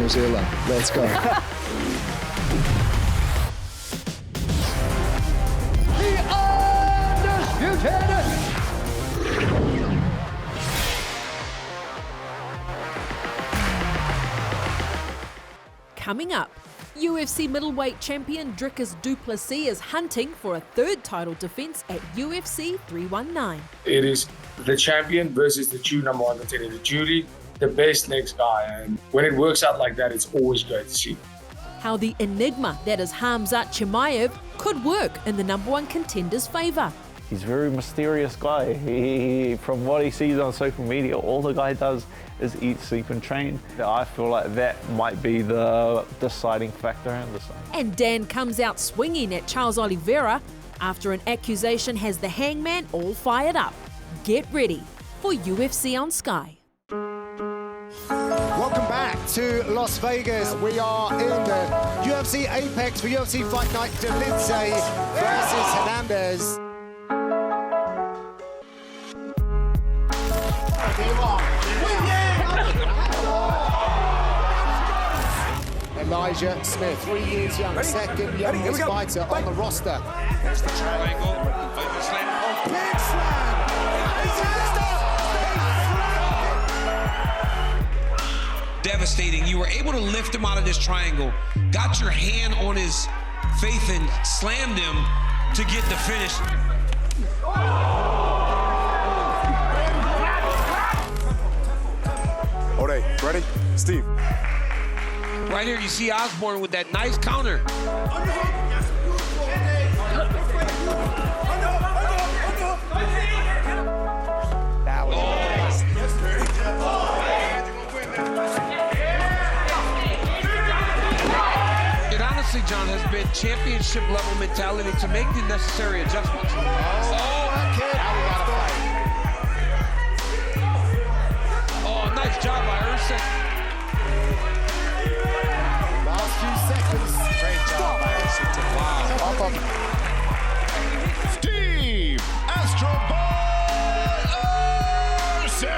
New Zealand. Let's go. The undisputed Coming up, UFC middleweight champion Dricus Du Plessis is hunting for a third title defense at UFC 319. It is the champion versus the true number one contender, the jury, the best next guy. And when it works out like that, it's always great to see. How the enigma that is Khamzat Chimaev could work in the number one contender's favour. He's a very mysterious guy. From what he sees on social media, all the guy does is eat, sleep and train. I feel like that might be the deciding factor in this. And Dan comes out swinging at Charles Oliveira after an accusation has the hangman all fired up. Get ready for UFC on Sky. Welcome back to Las Vegas. We are in the UFC Apex for UFC Fight Night Du Plessis versus Hernandez. Elijah Smith, 3 years young, second youngest fighter on the roster. There's the triangle. Big slam. Big slam! Devastating. You were able to lift him out of this triangle, got your hand on his face and slammed him to get the finish. All right, ready? Steve. Right here, you see Osborne with that nice counter. That was It honestly, John, has been championship level mentality to make the necessary adjustments. Now we got to fight. Oh, nice job by Ursa. Last few seconds. Great job by Ursa. Wow. Up. Steve Astro Boy Ursa!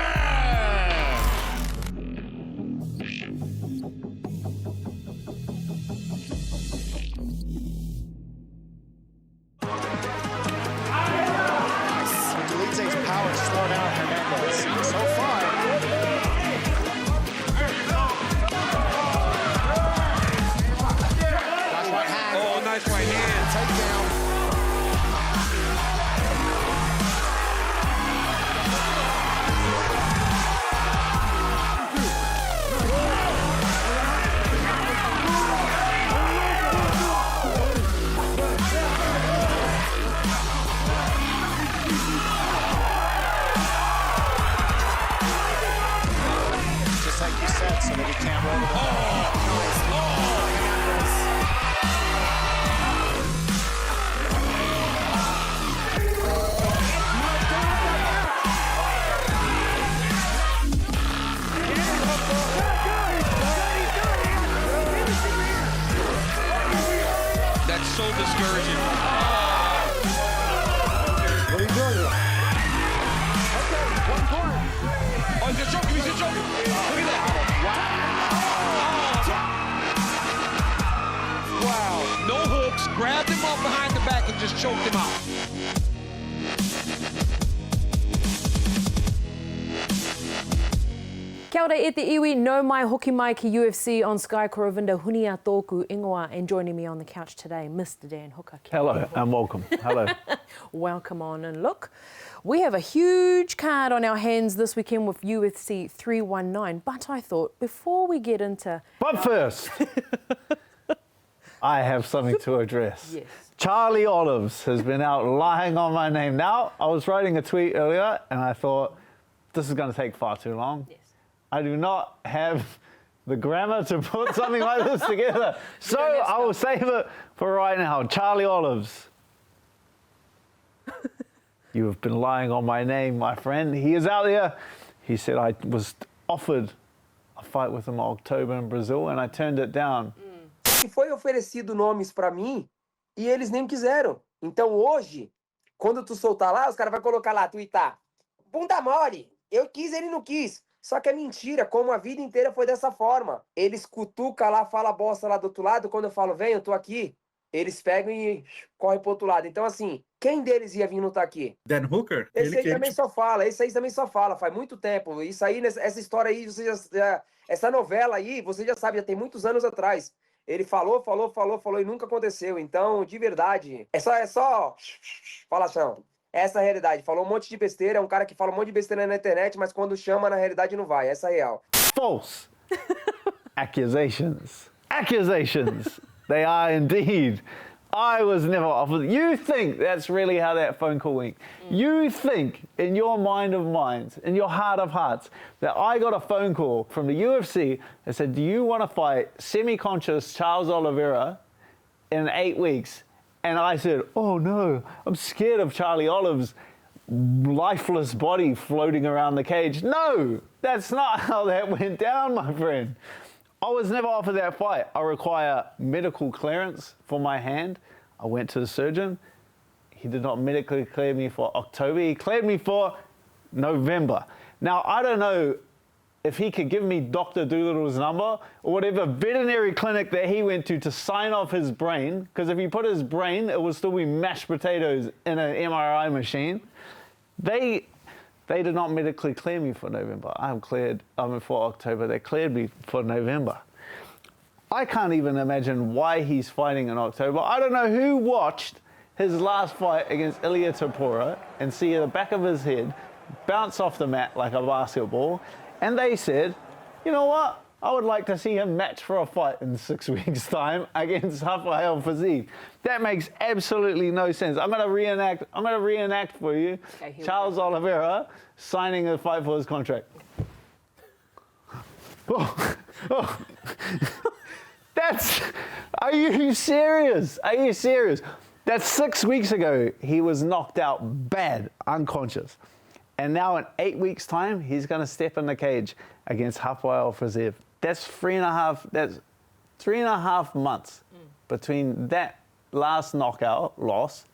Delite's power to slow down Hernandez. So far. Nice right hand. Oh, nice right hand. Takedown. Just like you said, so that we can't roll the ball. That's so discouraging. What are you doing? Okay, 1 corner. Oh, he's choking, he's choking. Look at that. Wow. No hooks, grabbed him up behind the back and just choked him out. Kia ora e te iwi, no mai hoki mai ki UFC on Sky Koravinda Hunia Tōku Ingoa, and joining me on the couch today, Mr. Dan Hooker. Kia ora. Hello and welcome. Hello. Welcome on, and look, we have a huge card on our hands this weekend with UFC 319, but I thought before we get into... But first, I have something to address. Yes. Charlie Olives has been out lying on my name. Now, I was writing a tweet earlier and I thought, this is going to take far too long. Yes. I do not have the grammar to put something like this together. So I will save it for right now. Charlie Olives. You have been lying on my name, my friend. He is out there. He said I was offered a fight with him in October in Brazil and I turned it down. E foi oferecido nomes pra mim e eles nem quiseram. Então hoje, quando tu soltar lá, os caras vão colocar lá, tuitar. Bunda mole, eu quis, ele não quis. Só que é mentira, como a vida inteira foi dessa forma. Eles cutucam lá, fala bosta lá do outro lado, quando eu falo, vem, eu tô aqui, eles pegam e correm pro outro lado. Então, assim, quem deles ia vir lutar aqui? Dan Hooker? Esse aí também só fala, faz muito tempo. Isso aí, essa história aí, essa novela aí, você já sabe, já tem muitos anos atrás. Ele falou e nunca aconteceu. Então, de verdade, é só falação. Essa é a realidade. Falou um monte de besteira, é um cara que fala um monte de besteira na internet, mas quando chama, na realidade não vai. Essa é a real. False accusations. Accusations. They are indeed. I was never offered. You think that's really how that phone call went? You think, in your mind of minds, in your heart of hearts, that I got a phone call from the UFC that said, do you want to fight semi-conscious Charles Oliveira in 8 weeks? And I said, oh no, I'm scared of Charlie Olive's lifeless body floating around the cage. No, that's not how that went down, my friend. I was never offered that fight. I require medical clearance for my hand. I went to the surgeon. He did not medically clear me for October. He cleared me for November. Now, I don't know if he could give me Dr. Doolittle's number or whatever veterinary clinic that he went to sign off his brain, because if he put his brain, it would still be mashed potatoes in an MRI machine. They did not medically clear me for November. I'm for October. They cleared me for November. I can't even imagine why he's fighting in October. I don't know who watched his last fight against Ilia Topuria and see the back of his head bounce off the mat like a basketball. And they said, you know what? I would like to see him match for a fight in 6 weeks' time against Rafael Fiziev. That makes absolutely no sense. I'm going to reenact for you Charles Oliveira signing a fight for his contract. Oh. Are you serious? Are you serious? That's 6 weeks ago. He was knocked out bad, unconscious. And now in 8 weeks' time, he's going to step in the cage against Rafael Fiziev. That's 3.5 months between that last knockout loss.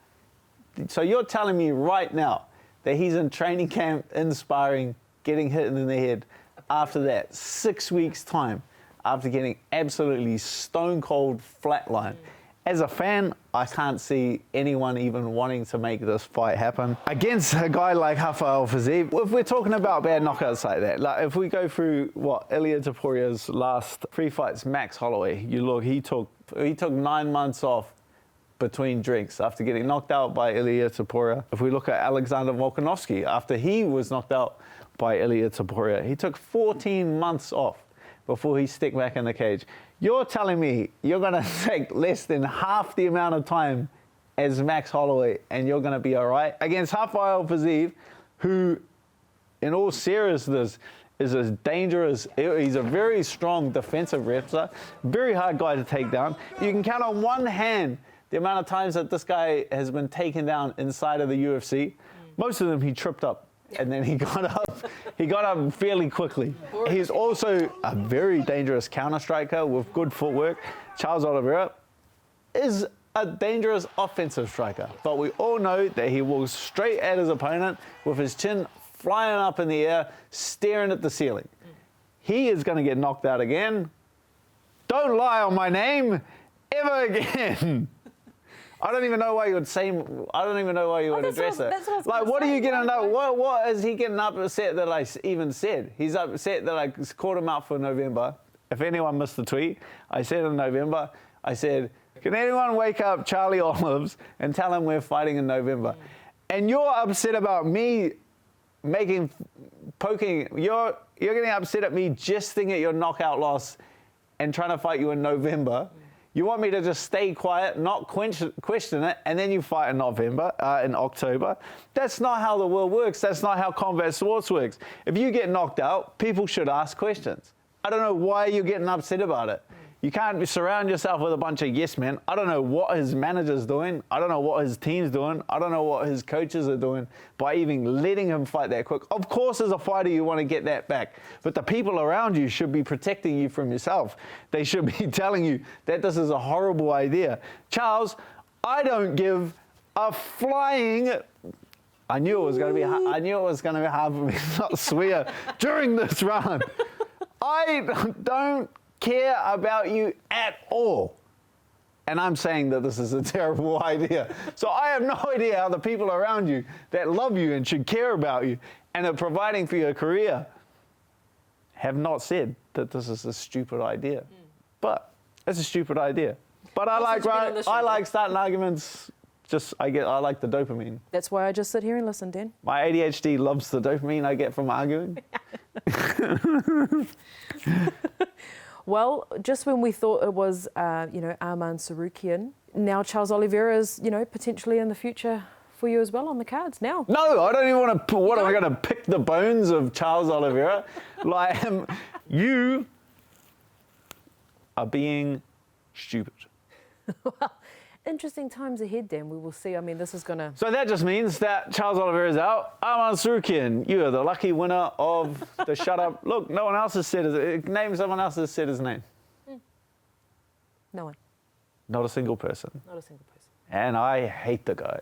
So you're telling me right now that he's in training camp, in sparring, getting hit in the head after that, 6 weeks' time, after getting absolutely stone cold flatline. As a fan, I can't see anyone even wanting to make this fight happen against a guy like Rafael Fiziev. If we're talking about bad knockouts like that, like if we go through Ilia Topuria's last 3 fights, Max Holloway, you look, he took 9 months off between drinks after getting knocked out by Ilia Topuria. If we look at Alexander Volkanovski, after he was knocked out by Ilia Topuria, he took 14 months off before he stepped back in the cage. You're telling me you're going to take less than half the amount of time as Max Holloway and you're going to be all right against Rafael Fiziev, who, in all seriousness, is as dangerous. He's a very strong defensive wrestler, very hard guy to take down. You can count on one hand the amount of times that this guy has been taken down inside of the UFC. Most of them he tripped up. And then he got up fairly quickly. He's also a very dangerous counter striker with good footwork. Charles Oliveira is a dangerous offensive striker, but we all know that he walks straight at his opponent with his chin flying up in the air, staring at the ceiling. He is going to get knocked out again. Don't lie on my name ever again. I don't even know why you would say. I don't even know why you would address it. Like, what are you getting up? What is he getting upset that I even said? He's upset that I called him out for November. If anyone missed the tweet, I said in November. I said, can anyone wake up Charlie Olives and tell him we're fighting in November? And you're upset about me poking. You're getting upset at me jesting at your knockout loss and trying to fight you in November. You want me to just stay quiet, not question it, and then you fight in October? That's not how the world works. That's not how combat sports works. If you get knocked out, people should ask questions. I don't know why you're getting upset about it. You can't surround yourself with a bunch of yes men. I don't know what his manager's doing. I don't know what his team's doing. I don't know what his coaches are doing by even letting him fight that quick. Of course, as a fighter, you want to get that back. But the people around you should be protecting you from yourself. They should be telling you that this is a horrible idea. Charles, I don't give a flying I knew it was going to be. I knew it was going to be hard for me to not swear during this round. I don't care about you at all. And I'm saying that this is a terrible idea. So I have no idea how the people around you that love you and should care about you and are providing for your career have not said that this is a stupid idea. But it's a stupid idea. But I like starting arguments. I like the dopamine. That's why I just sit here and listen, Dan. My ADHD loves the dopamine I get from arguing. Well, just when we thought it was, Arman Tsarukyan, now Charles Oliveira is, potentially in the future for you as well on the cards now. No, I don't even want to. What am I going to pick the bones of Charles Oliveira? You are being stupid. Well, interesting times ahead, Dan. We will see. I mean, this is going to... So that just means that Charles Oliveira is out. Arman Tsarukyan, you are the lucky winner of the shut up. Look, no one else has said his name. Someone else has said his name. No one. Not a single person. Not a single person. And I hate the guy.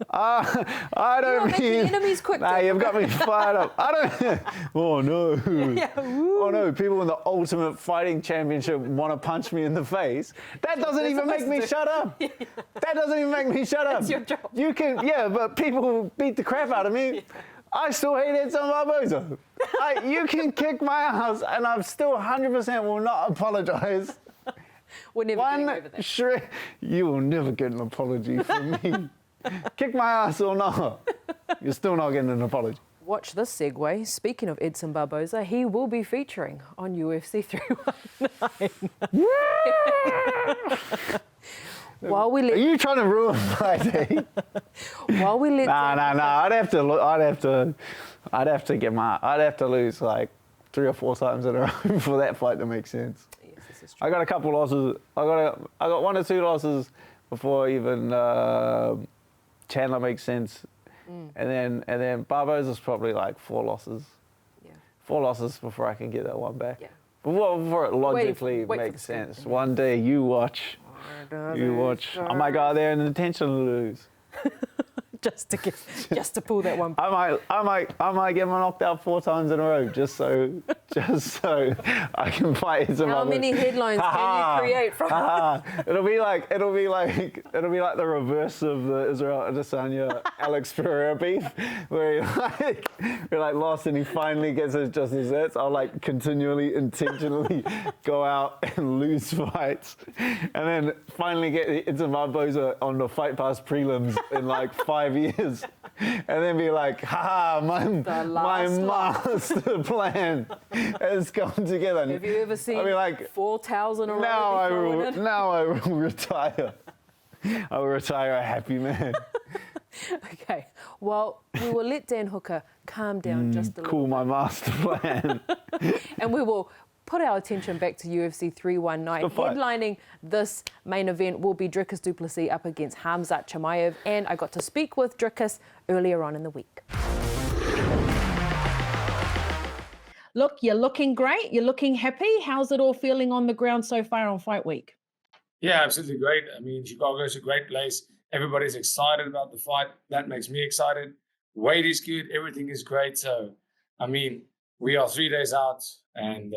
I don't mean... enemies quick. Nah, you've got me fired up. I don't... Oh, no. Yeah, oh, no. People in the Ultimate Fighting Championship want to punch me in the face. That doesn't even make me shut up. That doesn't even make me shut up. That's your job. You can... Yeah, but people beat the crap out of me. Yeah. I still hate Edson Barboza. You can kick my ass, and I'm still 100% will not apologise. We're never getting over that. You will never get an apology from me. Kick my ass or not, you're still not getting an apology. Watch this segue. Speaking of Edson Barboza, he will be featuring on UFC 319. While we let... Are you trying to ruin my day? While we let... Nah. I'd have to lose like 3 or 4 times in a row for that fight to make sense. Yes, this is true. I got a couple losses. I got 1 or 2 losses before even Chandler makes sense, and then Barboza's probably like 4 losses. Yeah. 4 losses before I can get that one back. Yeah. Before it logically makes sense. One day you watch. I might go out there and intentionally lose. just to pull that one. I might get knocked out 4 times in a row just so I can fight some How other. many headlines can you create from It'll be like the reverse of the Israel Adesanya Alex Pereira beef, where he lost and he finally gets his just desserts. I'll like continually, intentionally go out and lose fights, and then finally get Edson Barboza on the Fight Pass prelims in like 5 years, and then be like, my master plan has come together. Have you ever seen 4 towels in a row? Now I will retire. I will retire a happy man. Okay, well, we will let Dan Hooker calm down just a little. Cool, my master plan. And we will put our attention back to UFC 319. Headlining this main event will be Dricus Du Plessis up against Khamzat Chimaev, and I got to speak with Dricus earlier on in the week. Look, you're looking great. You're looking happy. How's it all feeling on the ground so far on Fight Week? Yeah, absolutely great. I mean, Chicago is a great place. Everybody's excited about the fight. That makes me excited. Weight is good. Everything is great. So, I mean, we are 3 days out, and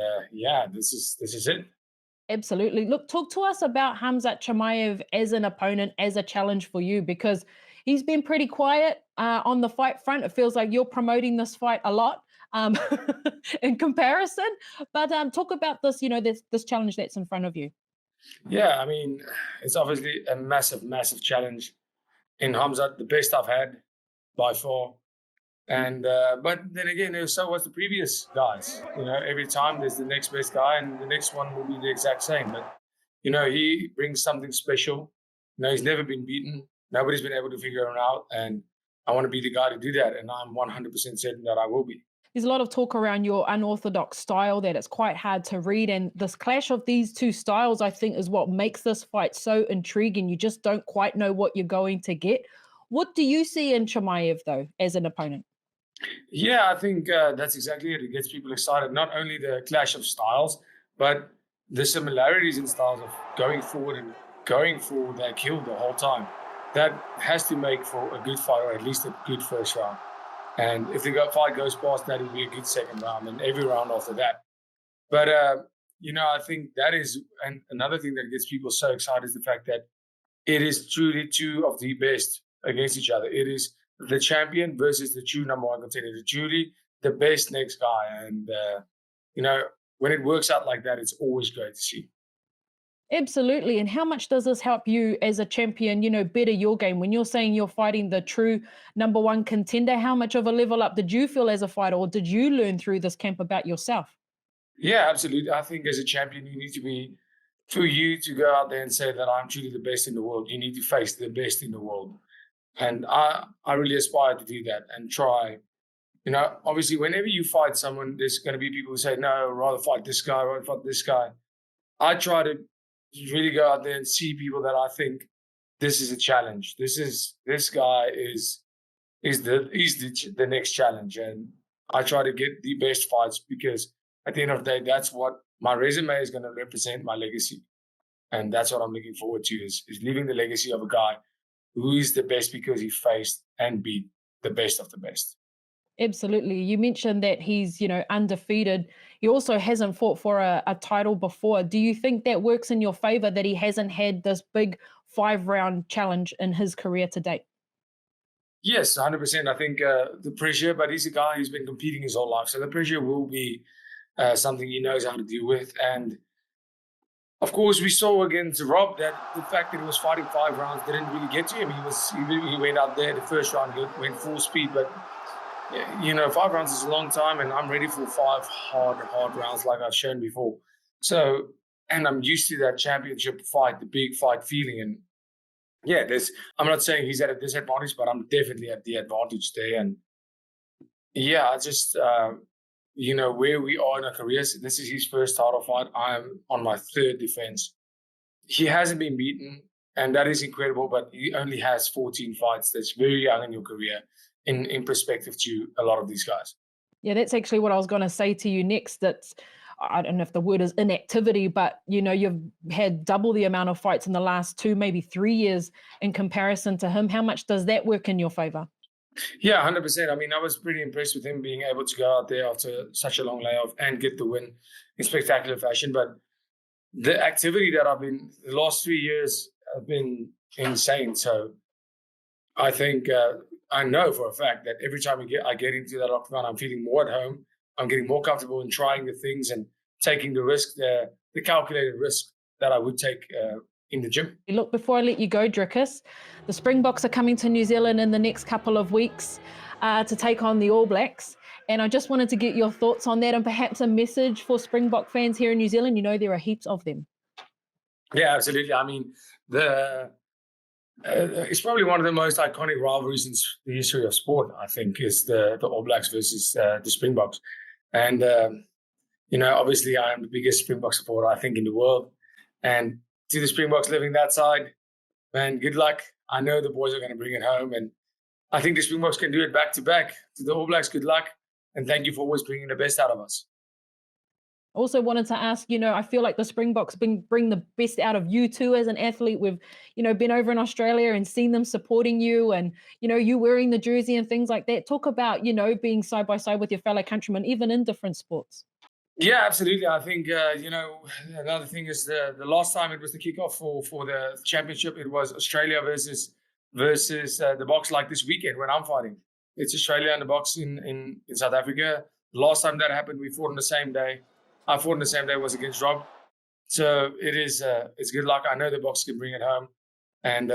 this is it. Absolutely. Look, talk to us about Khamzat Chimaev as an opponent, as a challenge for you, because he's been pretty quiet on the fight front. It feels like you're promoting this fight a lot in comparison. But talk about this, this challenge that's in front of you. Yeah, I mean, it's obviously a massive, massive challenge in Khamzat, the best I've had by far. And but then again, so was the previous guys. Every time there's the next best guy, and the next one will be the exact same. But he brings something special. He's never been beaten. Nobody's been able to figure him out, and I want to be the guy to do that. And I'm 100% certain that I will be. There's a lot of talk around your unorthodox style that it's quite hard to read. And this clash of these two styles, I think, is what makes this fight so intriguing. You just don't quite know what you're going to get. What do you see in Chimaev, though, as an opponent? Yeah, I think that's exactly it. It gets people excited. Not only the clash of styles, but the similarities in styles of going forward and going for that kill the whole time. that has to make for a good fight, or at least a good first round. And if the fight goes past that, it'll be a good second round, and every round after that. But, I think that is another thing that gets people so excited is the fact that it is truly two of the best against each other. It is the champion versus the true number one contender, truly the best next guy. And, when it works out like that, it's always great to see. Absolutely. And how much does this help you as a champion, better your game? When you're saying you're fighting the true number one contender, how much of a level up did you feel as a fighter, or did you learn through this camp about yourself? Yeah, absolutely. I think as a champion, you need to be, for you to go out there and say that I'm truly the best in the world, you need to face the best in the world. And I really aspire to do that and try. Obviously, whenever you fight someone, there's going to be people who say, no, I'd rather fight this guy, rather fight this guy. I try to really go out there and see people that I think this is a challenge. This guy is the next challenge. And I try to get the best fights because at the end of the day, that's what my resume is going to represent, my legacy. And that's what I'm looking forward to is leaving the legacy of a guy who is the best because he faced and beat the best of the best. Absolutely. You mentioned that he's, undefeated. He also hasn't fought for a title before. Do you think that works in your favor that he hasn't had this big 5-round challenge in his career to date? Yes, 100%. I think the pressure, but he's a guy who's been competing his whole life. So the pressure will be something he knows how to deal with. And of course, we saw against Rob that the fact that he was fighting 5 rounds didn't really get to him. He went out there the first round, he went full speed, but 5 rounds is a long time, and I'm ready for 5 hard rounds like I've shown before. So, and I'm used to that championship fight, the big fight feeling. And yeah, I'm not saying he's at a disadvantage, but I'm definitely at the advantage there. And yeah, I just, where we are in our careers, this is his first title fight. I'm on my 3rd defense. He hasn't been beaten, and that is incredible, but he only has 14 fights. That's very young in your career in perspective to a lot of these guys. Yeah, that's actually what I was going to say to you next. That's, I don't know if the word is inactivity, but, you've had double the amount of fights in the last 2, maybe 3 years in comparison to him. How much does that work in your favor? Yeah, 100%. I mean, I was pretty impressed with him being able to go out there after such a long layoff and get the win in spectacular fashion. But the activity that the last 3 years have been insane. So I think I know for a fact that every time I get into that octagon, I'm feeling more at home. I'm getting more comfortable in trying the things and taking the risk, the calculated risk that I would take in the gym. Look, before I let you go, Dricus, the Springboks are coming to New Zealand in the next couple of weeks to take on the All Blacks. And I just wanted to get your thoughts on that and perhaps a message for Springbok fans here in New Zealand. There are heaps of them. Yeah, absolutely. I mean, it's probably one of the most iconic rivalries in the history of sport, I think, is the All Blacks versus the Springboks. And, obviously I am the biggest Springbok supporter, I think, in the world. And to the Springboks living that side, man, good luck. I know the boys are going to bring it home. And I think the Springboks can do it back to back. To the All Blacks, good luck. And thank you for always bringing the best out of us. Also wanted to ask, I feel like the Springboks bring the best out of you too as an athlete. We've, been over in Australia and seen them supporting you and, you wearing the jersey and things like that. Talk about, being side by side with your fellow countrymen, even in different sports. Yeah, absolutely. I think, another thing is the last time it was the kickoff for the championship, it was Australia versus the Boks like this weekend when I'm fighting. It's Australia and the Boks in South Africa. The last time that happened, we fought on the same day. I fought on the same day, was against Rob. So it's good luck. I know the Boks can bring it home. And,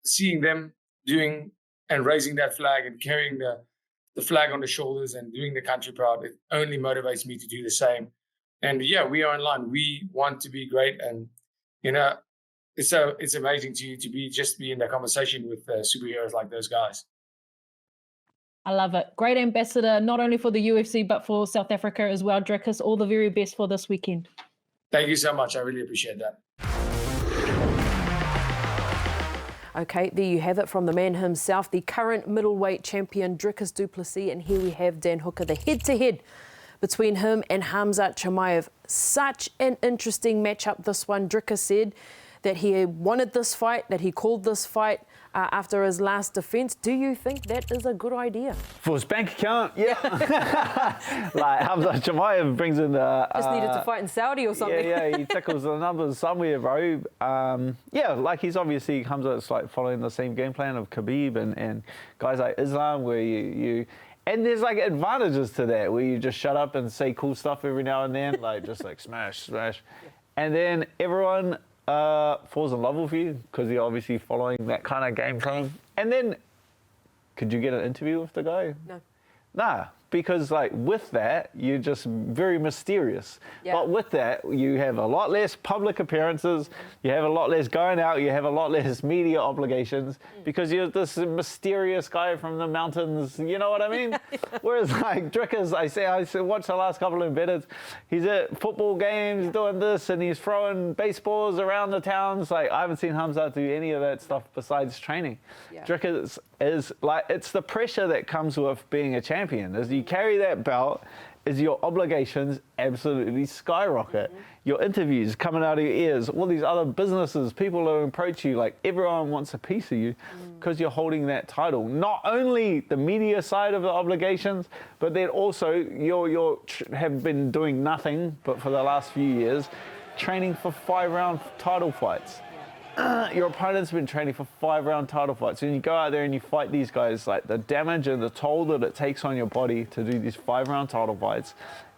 seeing them doing and raising that flag and carrying the flag on the shoulders and doing the country proud, it only motivates me to do the same. And yeah, we are in line. We want to be great. And, it's amazing to be in that conversation with superheroes like those guys. I love it. Great ambassador, not only for the UFC, but for South Africa as well. Dricus, all the very best for this weekend. Thank you so much. I really appreciate that. Okay, there you have it from the man himself, the current middleweight champion, Dricus Du Plessis. And here we have Dan Hooker, the head-to-head between him and Khamzat Chimaev. Such an interesting matchup, this one. Dricus said that he wanted this fight, that he called this fight after his last defence. Do you think that is a good idea? For his bank account, yeah. Like Khamzat Chimaev brings in the... Just needed to fight in Saudi or something. Yeah, he tickles the numbers somewhere, bro. Yeah, like he's obviously, Khamzat's like following the same game plan of Khabib and guys like Islam, where you and there's like advantages to that, where you just shut up and say cool stuff every now and then, like just like smash. And then everyone falls in love with you because you're obviously following that kind of game plan. And then, could you get an interview with the guy? No. Nah, because like with that, you're just very mysterious. Yeah. But with that, you have a lot less public appearances, you have a lot less going out, you have a lot less media obligations because you're this mysterious guy from the mountains, you know what I mean? Whereas like Dricus, I watched the last couple of embeddeds, he's at football games doing this and he's throwing baseballs around the towns. Like I haven't seen Khamzat do any of that stuff besides training. Yeah. Dricus is like, it's the pressure that comes with being a champion. As you carry that belt, is your obligations absolutely skyrocket. Your interviews coming out of your ears, all these other businesses, people who approach you, like everyone wants a piece of you because you're holding that title. Not only the media side of the obligations, but then also you have been doing nothing but for the last few years, training for 5-round title fights. Your opponent's been training for 5-round title fights, and you go out there and you fight these guys, like the damage and the toll that it takes on your body to do these 5-round title fights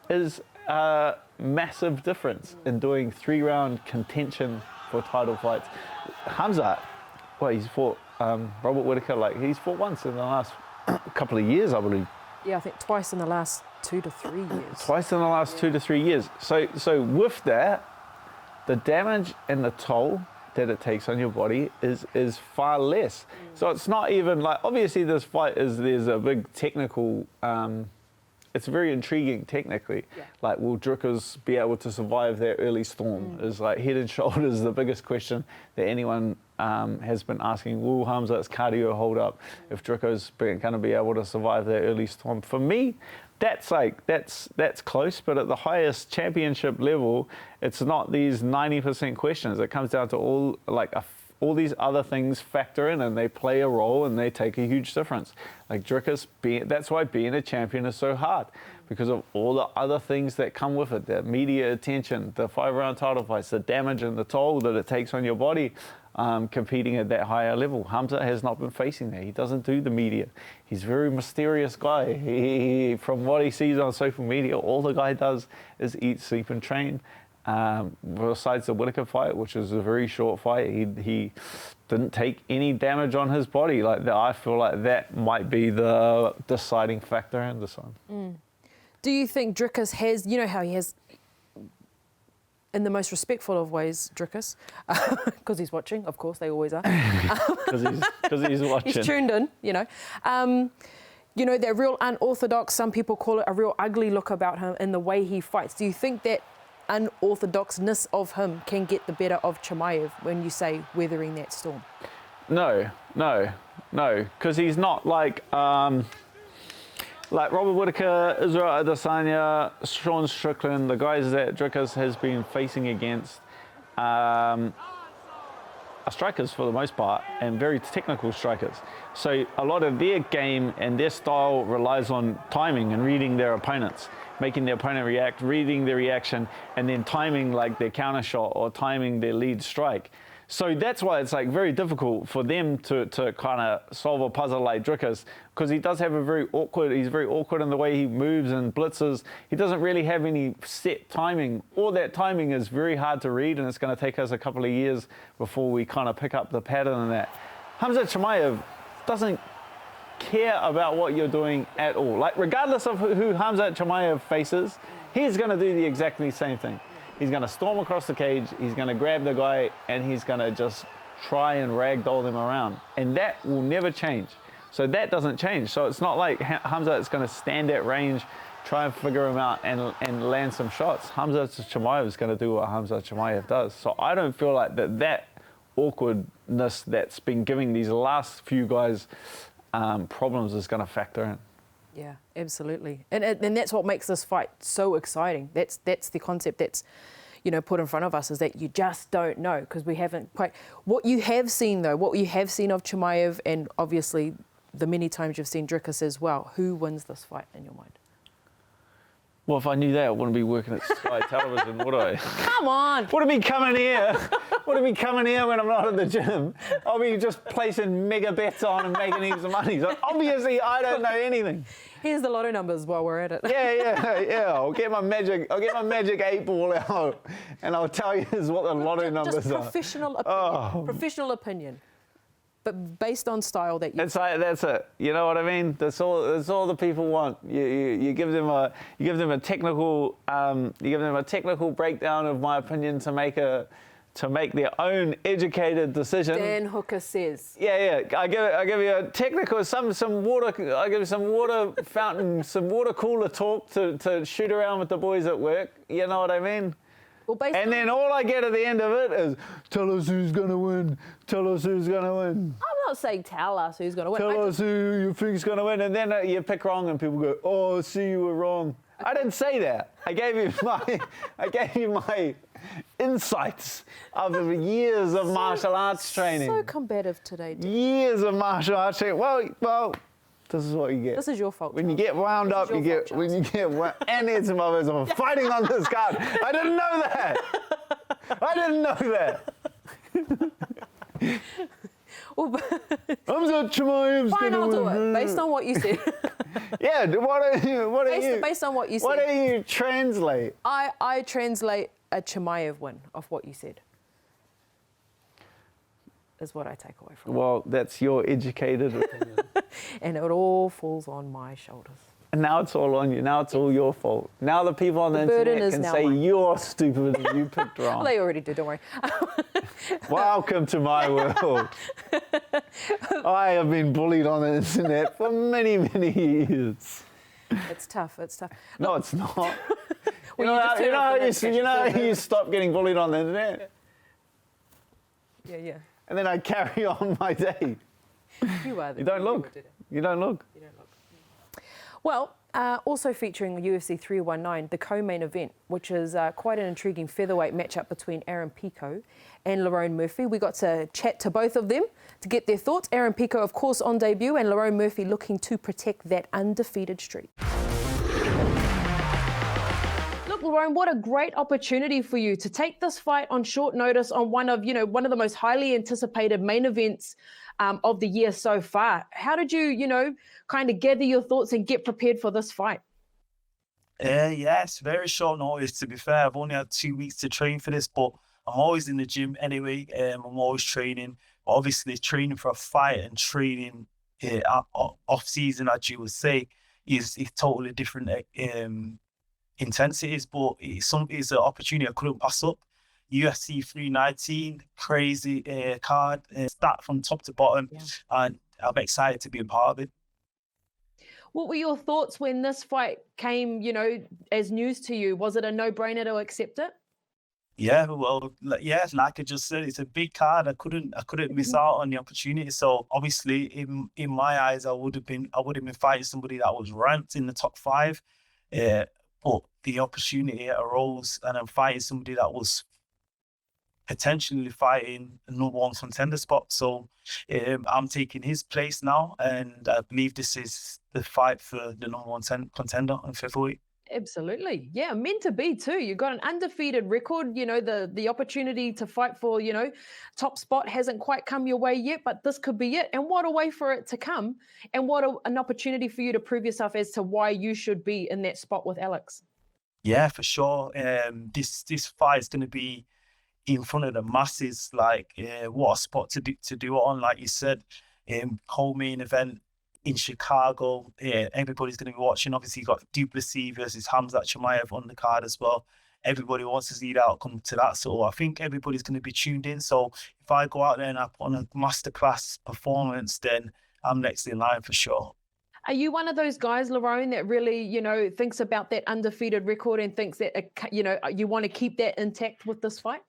is a massive difference in doing 3-round contention for title fights. Khamzat, well, he's fought Robert Whittaker, like he's fought once in the last couple of years, I believe. Yeah, I think twice in the last 2 to 3 years. Twice in the last 2 to 3 years. So with that, the damage and the toll that it takes on your body is far less. So it's not even like, obviously this fight there's a big technical, it's very intriguing technically. Yeah. Like, will Dricus be able to survive that early storm? Is like head and shoulders the biggest question that anyone has been asking. Will Khamzat's cardio hold up if Dricus going to be able to survive that early storm? For me, that's close, but at the highest championship level, it's not these 90% questions. It comes down to all these other things factor in, and they play a role, and they take a huge difference. Like Dricus, that's why being a champion is so hard, because of all the other things that come with it, the media attention, the 5-round title fights, the damage and the toll that it takes on your body. Competing at that higher level. Khamzat has not been facing that. He doesn't do the media. He's a very mysterious guy. From what he sees on social media, all the guy does is eat, sleep, and train. Besides the Whittaker fight, which was a very short fight, he didn't take any damage on his body. Like that, I feel like that might be the deciding factor in this one. Do you think Dricus has, you know how he has, in the most respectful of ways, Dricus, because he's watching, of course, they always are. Because he's watching. He's tuned in, you know. They're real unorthodox. Some people call it a real ugly look about him in the way he fights. Do you think that unorthodoxness of him can get the better of Chimaev when you say weathering that storm? No, because he's not like Robert Whittaker, Israel Adesanya, Sean Strickland, the guys that Dricus has been facing against are strikers for the most part, and very technical strikers. So a lot of their game and their style relies on timing and reading their opponents, making their opponent react, reading their reaction, and then timing like their counter shot or timing their lead strike. So that's why it's like very difficult for them to kind of solve a puzzle like Dricus, because he does have he's very awkward in the way he moves and blitzes. He doesn't really have any set timing. All that timing is very hard to read, and it's going to take us a couple of years before we kind of pick up the pattern in that. Khamzat Chimaev doesn't care about what you're doing at all. Like regardless of who Khamzat Chimaev faces, he's going to do the exactly same thing. He's going to storm across the cage, he's going to grab the guy, and he's going to just try and ragdoll them around. And that will never change. So that doesn't change. So it's not like Khamzat is going to stand at range, try and figure him out and land some shots. Khamzat Chimaev is going to do what Khamzat Chimaev does. So I don't feel like that awkwardness that's been giving these last few guys problems is going to factor in. Yeah, absolutely. And that's what makes this fight so exciting. That's the concept. That's, put in front of us is that you just don't know because we haven't quite. What you have seen though, what you have seen of Chimaev, and obviously the many times you've seen Dricus as well, who wins this fight in your mind? Well, if I knew that, I wouldn't be working at Sky Television, would I? Come on. Would it be coming here? Would it be coming here when I'm not at the gym? I'll be just placing mega bets on and making heaps of money. So obviously, I don't know anything. Here's the lotto numbers while we're at it. Yeah. I'll get my magic 8 ball out, and I'll tell you what the lotto numbers just are. Professional opinion. Professional opinion. But based on style that you. It's like that's it. You know what I mean? That's all the people want. You give them a technical breakdown of my opinion to make their own educated decision. Dan Hooker says. Yeah. I give you a technical some water. I give you some water fountain, some water cooler talk to shoot around with the boys at work. You know what I mean? Well, and then all I get at the end of it is, tell us who's going to win. Tell us who's going to win. I'm not saying tell us who's going to win. Tell us who you think's going to win. And then you pick wrong and people go, oh, see, you were wrong. Okay. I didn't say that. I gave you my insights of years of martial arts training. So combative today, Dan. Years of martial arts training. Well, this is what you get. This is your fault. When you get wound up, and there's some others are fighting on this card. I didn't know that. Khamzat Chimaev's fine, gonna I'll do win. it. Based on what you said. Yeah, based on what you said. What do you translate? I translate a Chimaev win of what you said. Is what I take away from it. Well, that's your educated opinion. And it all falls on my shoulders. And now it's all on you. Now it's all your fault. Now the people on the internet can say you're stupid and you picked wrong. Well, they already do, don't worry. Welcome to my world. I have been bullied on the internet for many, many years. It's tough. No, it's not. Well, you know how you stop getting bullied on the internet? Yeah. And then I carry on my day. You are. You don't look. Well, also featuring UFC 319, the co-main event, which is quite an intriguing featherweight matchup between Aaron Pico and Lerone Murphy. We got to chat to both of them to get their thoughts. Aaron Pico, of course, on debut, and Lerone Murphy looking to protect that undefeated streak. Look, Lerone, what a great opportunity for you to take this fight on short notice on one of the most highly anticipated main events of the year so far. How did you, kind of gather your thoughts and get prepared for this fight? Yes, very short notice, to be fair. I've only had 2 weeks to train for this, but I'm always in the gym anyway. I'm always training. Obviously, training for a fight and training off-season, as you would say, is totally different intensities, but it's an opportunity I couldn't pass up. UFC 319, crazy card, start from top to bottom, and I'm excited to be a part of it. What were your thoughts when this fight came, as news to you? Was it a no-brainer to accept it? Yeah, well, like I just said, it's a big card. I couldn't miss out on the opportunity. So obviously, in my eyes, I would have been fighting somebody that was ranked in the top 5. But the opportunity arose, and I'm fighting somebody that was potentially fighting a number 1 contender spot. So I'm taking his place now, and I believe this is the fight for the number 1 contender in featherweight. Absolutely. Yeah, meant to be too. You've got an undefeated record. The opportunity to fight for, top spot hasn't quite come your way yet, but this could be it. And what a way for it to come. And what an opportunity for you to prove yourself as to why you should be in that spot with Alex. Yeah, for sure. This fight is going to be in front of the masses. Like, what a spot to do it on. Like you said, co-main event in Chicago. Everybody's going to be watching. Obviously, you got Du Plessis versus Khamzat Chimaev on the card as well. Everybody wants to see the outcome to that. So I think everybody's going to be tuned in. So if I go out there and I put on a masterclass performance, then I'm next in line for sure. Are you one of those guys, Lerone, that really, thinks about that undefeated record and thinks that, you want to keep that intact with this fight?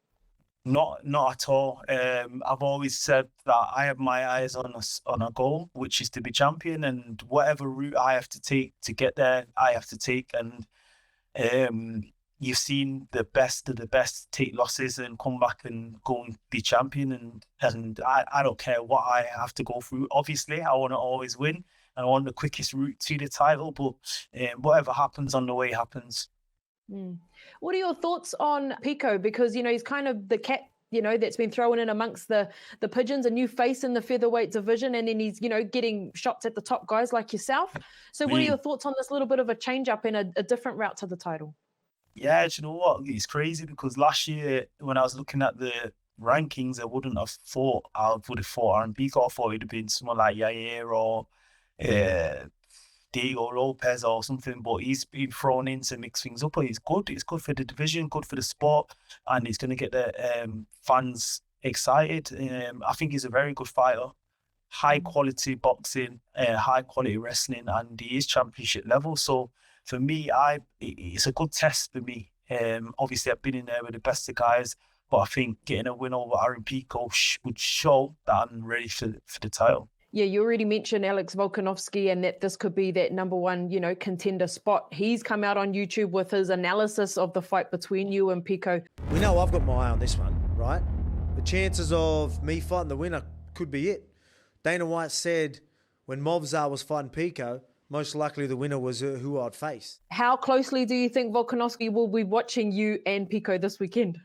Not at all. I've always said that I have my eyes on a goal, which is to be champion, and whatever route I have to take to get there, I have to take. And you've seen the best of the best take losses and come back and go and be champion. And I don't care what I have to go through. Obviously, I want to always win, and I want the quickest route to the title. But whatever happens on the way happens. What are your thoughts on Pico? Because, you know, he's kind of the cat, you know, that's been thrown in amongst the pigeons, a new face in the featherweight division, and then he's, you know, getting shots at the top guys like yourself. So what are your thoughts on this little bit of a change up and a different route to the title? Yeah, do you know what? It's crazy because last year when I was looking at the rankings, I would have thought Aaron Pico. I thought it'd have been someone like Yair or Diego Lopez or something, but he's been thrown in to mix things up. But he's good. It's good for the division, good for the sport, and he's going to get the fans excited. I think he's a very good fighter, high quality boxing, high quality wrestling, and he is championship level. So for me, it's a good test for me. Obviously, I've been in there with the best of guys, but I think getting a win over Aaron Pico would show that I'm ready for the title. Yeah, you already mentioned Alex Volkanovski and that this could be that number one, you know, contender spot. He's come out on YouTube with his analysis of the fight between you and Pico. We know I've got my eye on this one, right? The chances of me fighting the winner could be it. Dana White said when Movzar was fighting Pico, most likely the winner was who I'd face. How closely do you think Volkanovski will be watching you and Pico this weekend?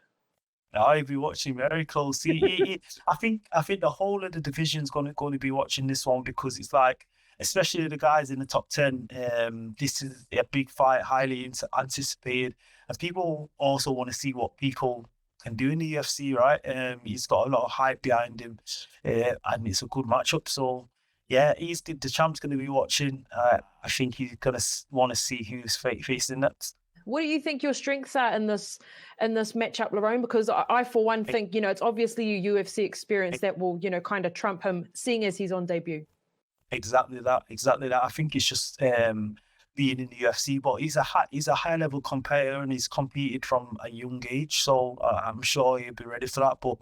I'll be watching very closely. I think the whole of the division's going to be watching this one because it's like, especially the guys in the top 10, this is a big fight, highly anticipated. And people also want to see what Pico can do in the UFC, right? He's got a lot of hype behind him, and it's a good matchup. So, yeah, the champ's going to be watching. I think he's going to want to see who's facing next. What do you think your strengths are in this matchup, Lerone? Because I, for one, think, you know, it's obviously your UFC experience that will, you know, kind of trump him, seeing as he's on debut. Exactly that. I think it's just being in the UFC, but he's a high level competitor and he's competed from a young age, so I'm sure he'll be ready for that. But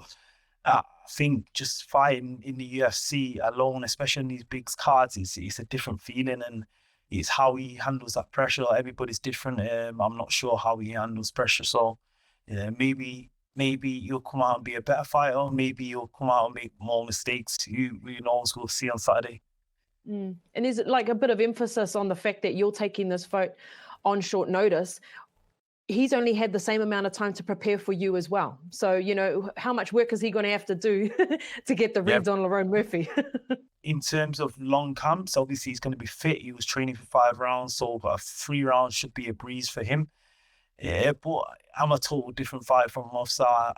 I think just fighting in the UFC alone, especially in these big cards, it's a different feeling, and it's how he handles that pressure. Everybody's different. I'm not sure how he handles pressure. So maybe you'll come out and be a better fighter. Maybe you'll come out and make more mistakes. Who knows? We'll see on Saturday. And is it like a bit of emphasis on the fact that you're taking this fight on short notice? He's only had the same amount of time to prepare for you as well. So, you know, how much work is he going to have to do to get the reads on Lerone Murphy? In terms of long camps, obviously he's going to be fit. He was training for 5 rounds, so 3 rounds should be a breeze for him. But I'm a total different fighter from Movzar.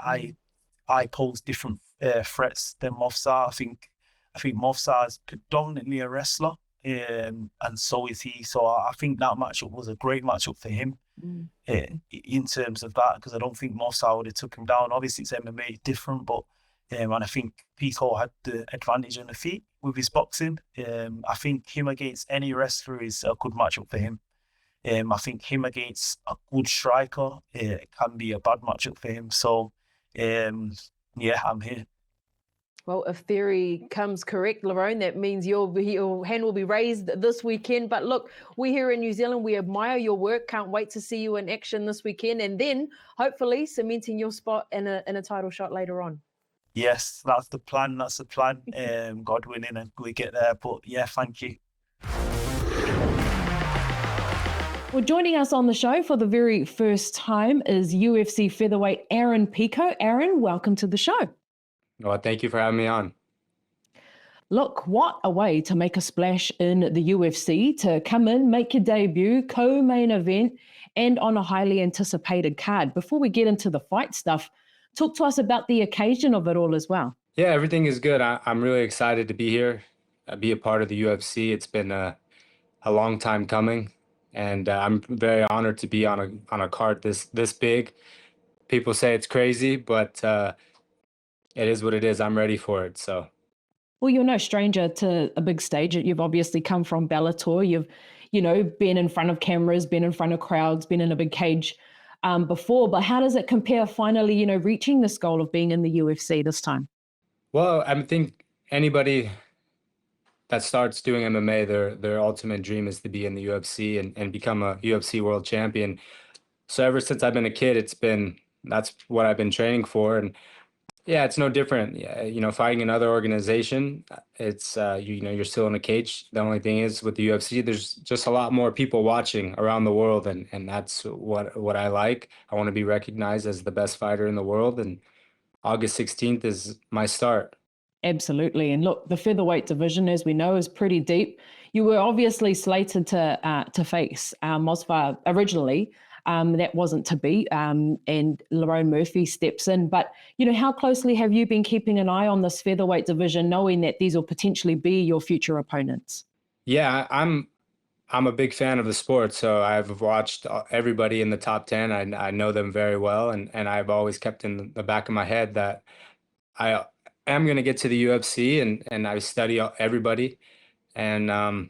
I pose different threats than Movzar. I think Movzar is predominantly a wrestler, and so is he. So I think that matchup was a great matchup for him in terms of that, because I don't think Movzar would have took him down. Obviously, it's MMA different, but and I think Pico had the advantage on the feet with his boxing. I think him against any wrestler is a good matchup for him. I think him against a good striker can be a bad matchup for him. So, yeah, I'm here. Well, if theory comes correct, Lerone, that means your hand will be raised this weekend. But look, we're here in New Zealand. We admire your work. Can't wait to see you in action this weekend. And then, hopefully, cementing your spot in a title shot later on. Yes, that's the plan. God willing, and we get there. But yeah, thank you. Well, joining us on the show for the very first time is UFC featherweight Aaron Pico. Aaron, welcome to the show. Well, thank you for having me on. Look, what a way to make a splash in the UFC, to come in, make your debut, co-main event, and on a highly anticipated card. Before we get into the fight stuff, talk to us about the occasion of it all as well. Yeah, everything is good. I'm really excited to be here, be a part of the UFC. It's been a long time coming, and I'm very honored to be on a card this big. People say it's crazy, but it is what it is. I'm ready for it. So, well, you're no stranger to a big stage. You've obviously come from Bellator. You've, been in front of cameras, been in front of crowds, been in a big cage before. But how does it compare finally, reaching this goal of being in the UFC this time? Well, I think anybody that starts doing MMA, their ultimate dream is to be in the UFC and become a UFC world champion. So ever since I've been a kid, that's what I've been training for. And yeah, it's no different. Yeah, you know, fighting another organization, it's you're still in a cage. The only thing is with the UFC, there's just a lot more people watching around the world, and that's what I like. I want to be recognized as the best fighter in the world, and August 16th is my start. Absolutely. And look, the featherweight division, as we know, is pretty deep. You were obviously slated to face Mosfar originally. That wasn't to be, and Lerone Murphy steps in. But, you know, how closely have you been keeping an eye on this featherweight division, knowing that these will potentially be your future opponents? Yeah, I'm a big fan of the sport, so I've watched everybody in the top 10. I know them very well, and I've always kept in the back of my head that I am going to get to the UFC, and I study everybody. And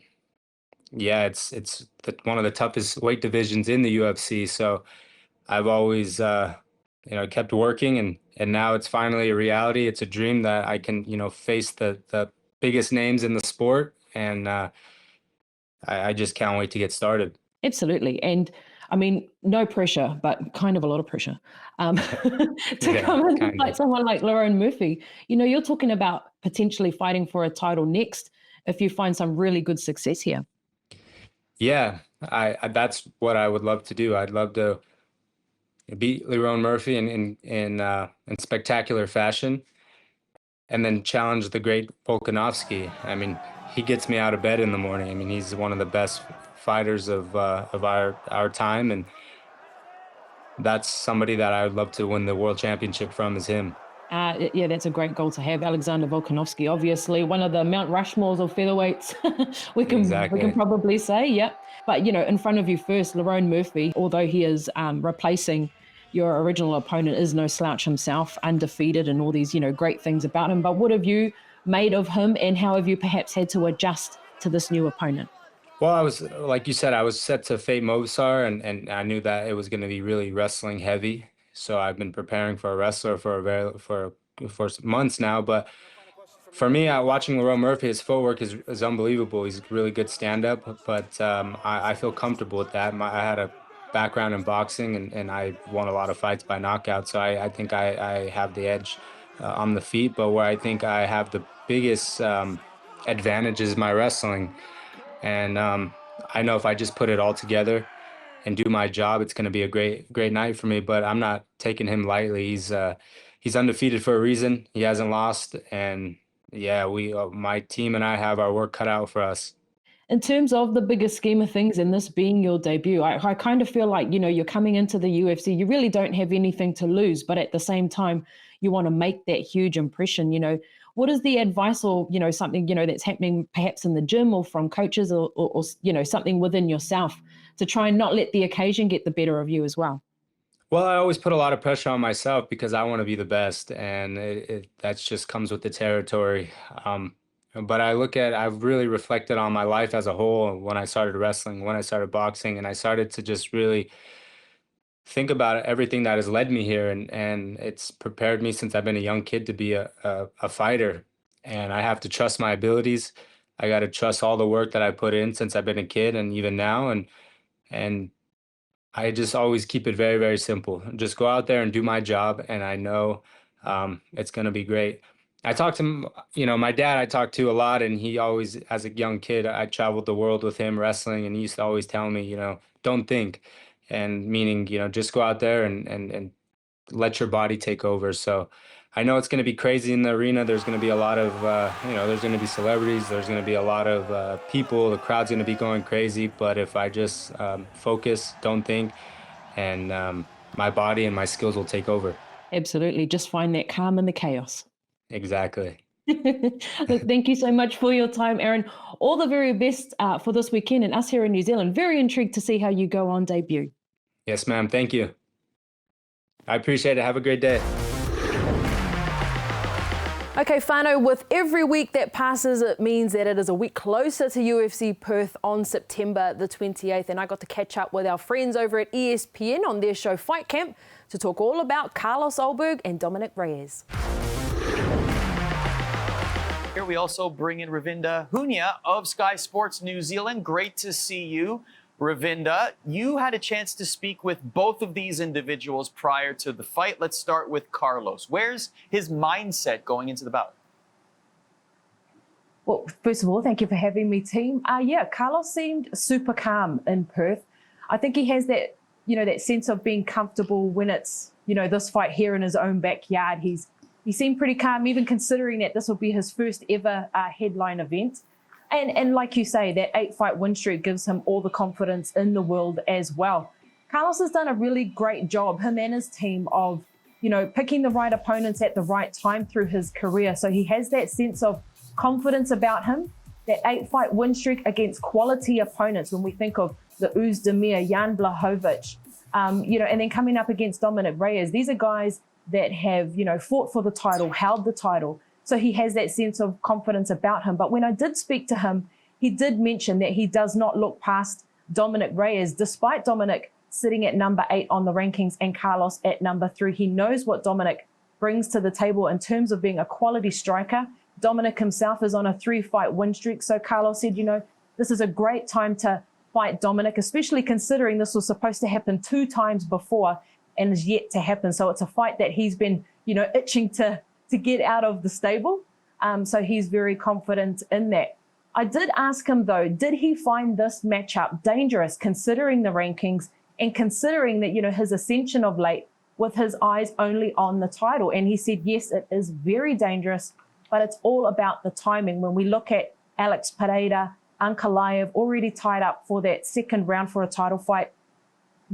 yeah, it's one of the toughest weight divisions in the UFC. So I've always kept working, and now it's finally a reality. It's a dream that I can face the biggest names in the sport, and I just can't wait to get started. Absolutely. And I mean, no pressure, but kind of a lot of pressure to come and fight someone like Lerone Murphy. You know, you're talking about potentially fighting for a title next if you find some really good success here. Yeah, that's what I would love to do. I'd love to beat Lerone Murphy in spectacular fashion, and then challenge the great Volkanovski. I mean, he gets me out of bed in the morning. I mean, he's one of the best fighters of our time, and that's somebody that I would love to win the world championship from, is him. Yeah, that's a great goal to have. Alexander Volkanovski, obviously one of the Mount Rushmores of featherweights. we can probably say, yeah. But in front of you first, Lerone Murphy, although he is replacing your original opponent, is no slouch himself, undefeated, and all these great things about him. But what have you made of him, and how have you perhaps had to adjust to this new opponent? Well, I was, like you said, I was set to fate Mobsar, and I knew that it was going to be really wrestling heavy. So I've been preparing for a wrestler for months now. But for me, watching Lerone Murphy, his footwork is unbelievable. He's a really good stand-up, but I feel comfortable with that. I had a background in boxing, and I won a lot of fights by knockout, so I think I have the edge on the feet. But where I think I have the biggest advantage is my wrestling. And I know if I just put it all together and do my job, it's going to be a great night for me. But I'm not taking him lightly. He's undefeated for a reason. He hasn't lost, and yeah, my team and I have our work cut out for us. In terms of the bigger scheme of things, and this being your debut, I kind of feel like you're coming into the UFC. You really don't have anything to lose, but at the same time, you want to make that huge impression. What is the advice, or something that's happening perhaps in the gym or from coaches, or something within yourself to try and not let the occasion get the better of you as well? Well, I always put a lot of pressure on myself because I want to be the best, and that just comes with the territory. But I've really reflected on my life as a whole when I started wrestling, when I started boxing, and I started to just really think about everything that has led me here, and it's prepared me since I've been a young kid to be a fighter. And I have to trust my abilities. I got to trust all the work that I put in since I've been a kid and even now. And I just always keep it very, very simple. Just go out there and do my job, and I know it's going to be great. I talked to my dad. I talked to a lot, and he always, as a young kid, I traveled the world with him wrestling, and he used to always tell me, don't think. And meaning, just go out there and let your body take over. So I know it's going to be crazy in the arena. There's going to be a lot of, there's going to be celebrities. There's going to be a lot of people. The crowd's going to be going crazy. But if I just focus, don't think, and my body and my skills will take over. Absolutely. Just find that calm in the chaos. Exactly. Look, thank you so much for your time, Aaron. All the very best for this weekend, and us here in New Zealand. Very intrigued to see how you go on debut. Yes, ma'am. Thank you. I appreciate it. Have a great day. Okay, Whānau, with every week that passes, it means that it is a week closer to UFC Perth on September the 28th. And I got to catch up with our friends over at ESPN on their show Fight Camp to talk all about Carlos Ulberg and Dominic Reyes. Here we also bring in Ravinda Hunia of Sky Sports New Zealand. Great to see you. Ravinda, you had a chance to speak with both of these individuals prior to the fight. Let's start with Carlos. Where's his mindset going into the bout? Well, first of all, thank you for having me, team. Yeah, Carlos seemed super calm in Perth. I think he has that, that sense of being comfortable when it's, this fight here in his own backyard. He seemed pretty calm, even considering that this will be his first ever headline event. And like you say, that 8-fight win streak gives him all the confidence in the world as well. Carlos has done a really great job, him and his team, of, picking the right opponents at the right time through his career. So he has that sense of confidence about him, that 8-fight win streak against quality opponents. When we think of the Uzdemir, Jan Blachowicz, and then coming up against Dominic Reyes, these are guys that have, fought for the title, held the title. So he has that sense of confidence about him. But when I did speak to him, he did mention that he does not look past Dominic Reyes, despite Dominic sitting at number 8 on the rankings and Carlos at number 3. He knows what Dominic brings to the table in terms of being a quality striker. Dominic himself is on a 3-fight win streak. So Carlos said, this is a great time to fight Dominic, especially considering this was supposed to happen 2 times before and is yet to happen. So it's a fight that he's been, itching to get out of the stable. So he's very confident in that. I did ask him, though, did he find this matchup dangerous, considering the rankings and considering that, his ascension of late with his eyes only on the title? And he said, yes, it is very dangerous, but it's all about the timing. When we look at Alex Pereira, Ankalaev already tied up for that second round for a title fight,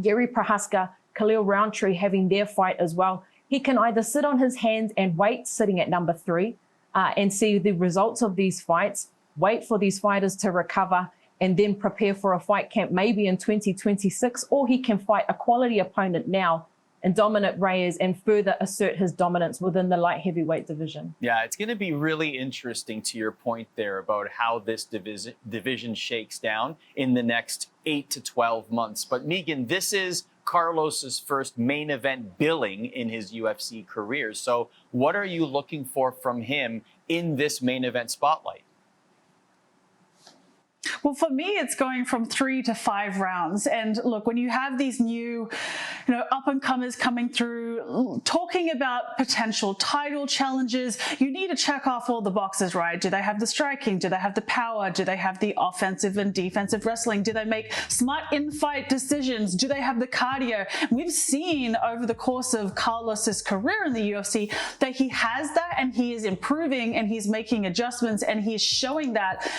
Gary Prohaska, Khalil Roundtree having their fight as well. He can either sit on his hands and wait, sitting at number 3, and see the results of these fights, wait for these fighters to recover, and then prepare for a fight camp maybe in 2026, or he can fight a quality opponent now and Dominic Reyes and further assert his dominance within the light heavyweight division. Yeah, it's going to be really interesting, to your point there, about how this division shakes down in the next 8 to 12 months. But Megan, this is Carlos's first main event billing in his UFC career. So what are you looking for from him in this main event spotlight? Well, for me, it's going from 3 to 5 rounds. And look, when you have these new, up-and-comers coming through, talking about potential title challenges, you need to check off all the boxes, right? Do they have the striking? Do they have the power? Do they have the offensive and defensive wrestling? Do they make smart in-fight decisions? Do they have the cardio? We've seen over the course of Carlos's career in the UFC that he has that, and he is improving, and he's making adjustments, and he's showing that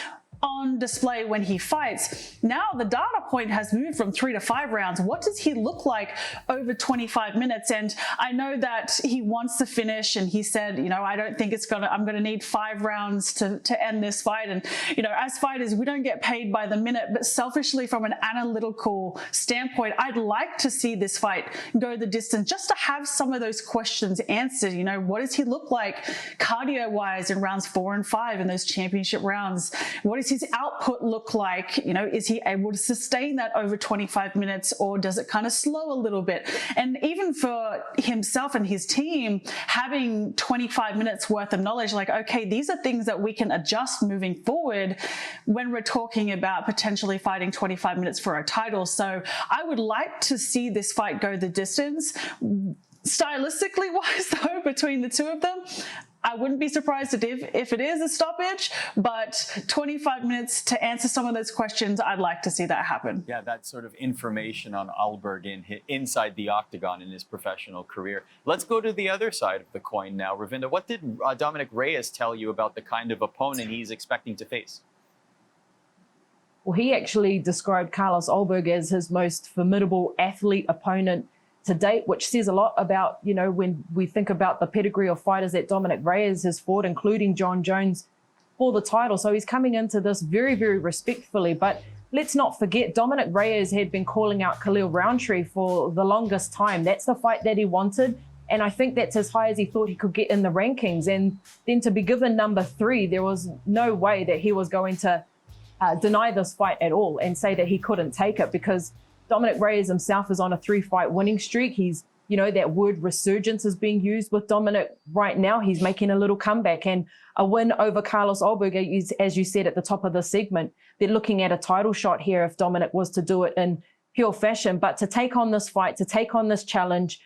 on display when he fights. Now the data point has moved from 3 to 5 rounds. What does he look like over 25 minutes? And I know that he wants to finish, and he said, I don't think I'm gonna need 5 rounds to end this fight. And, as fighters, we don't get paid by the minute, but selfishly, from an analytical standpoint, I'd like to see this fight go the distance, just to have some of those questions answered. What does he look like cardio-wise in rounds 4 and 5 in those championship rounds? What does his output look like? Is he able to sustain that over 25 minutes, or does it kind of slow a little bit? And even for himself and his team, having 25 minutes worth of knowledge, like, okay, these are things that we can adjust moving forward when we're talking about potentially fighting 25 minutes for a title. So I would like to see this fight go the distance. Stylistically wise, though, between the two of them, I wouldn't be surprised if it is a stoppage, but 25 minutes to answer some of those questions, I'd like to see that happen. Yeah, that sort of information on Alberg inside the octagon in his professional career. Let's go to the other side of the coin now. Ravinda, what did Dominic Reyes tell you about the kind of opponent he's expecting to face? Well, he actually described Carlos Alberg as his most formidable athlete opponent to date, which says a lot about, when we think about the pedigree of fighters that Dominic Reyes has fought, including John Jones, for the title. So he's coming into this very, very respectfully. But let's not forget, Dominic Reyes had been calling out Khalil Roundtree for the longest time. That's the fight that he wanted. And I think that's as high as he thought he could get in the rankings. And then to be given number 3, there was no way that he was going to deny this fight at all and say that he couldn't take it, because Dominic Reyes himself is on a 3-fight winning streak. He's you know, that word resurgence is being used with Dominic right now. He's making a little comeback, and a win over Carlos Oliveira, as you said at the top of the segment, they're looking at a title shot here if Dominic was to do it in pure fashion. But to take on this fight, to take on this challenge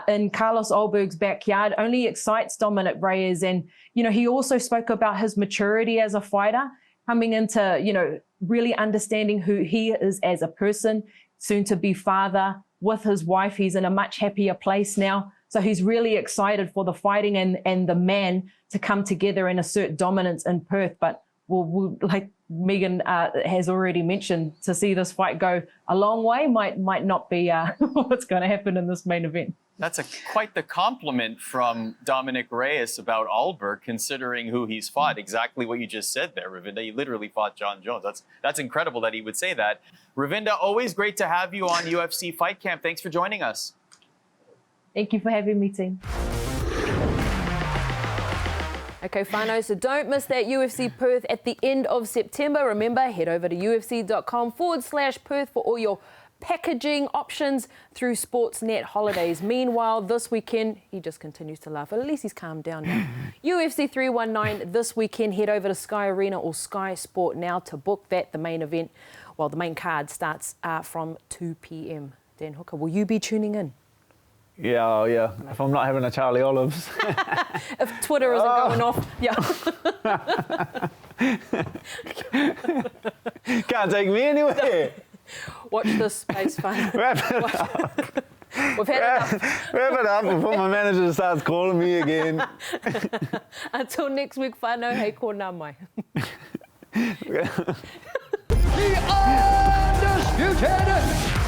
in Carlos Oliveira's backyard only excites Dominic Reyes. And, you know, he also spoke about his maturity as a fighter, coming into, you know, really understanding who he is as a person, soon to be father with his wife. He's in a much happier place now. So he's really excited for the fighting and the man to come together and assert dominance in Perth. But we'll like Megan has already mentioned, to see this fight go a long way might not be what's going to happen in this main event. That's quite the compliment from Dominic Reyes about Alberg, considering who he's fought. Exactly what you just said there, Ravinda. He literally fought John Jones. That's incredible that he would say that. Ravinda, always great to have you on UFC Fight Camp. Thanks for joining us. Thank you for having me, team. Okay, whānau, so don't miss that UFC Perth at the end of September. Remember, head over to ufc.com/Perth for all your packaging options through Sportsnet Holidays. Meanwhile, this weekend, he just continues to laugh. At least he's calmed down now. UFC 319 this weekend. Head over to Sky Arena or Sky Sport now to book that, the main event. Well, the main card starts from 2 p.m. Dan Hooker, will you be tuning in? Yeah, yeah. If I'm not having a Charlie Olives. If Twitter isn't going off, yeah. Can't take me anywhere. Watch this space, fun. Wrap it up. We've had enough. Wrap it up before my manager starts calling me again. Until next week, whānau, hei kōna mai. The undisputed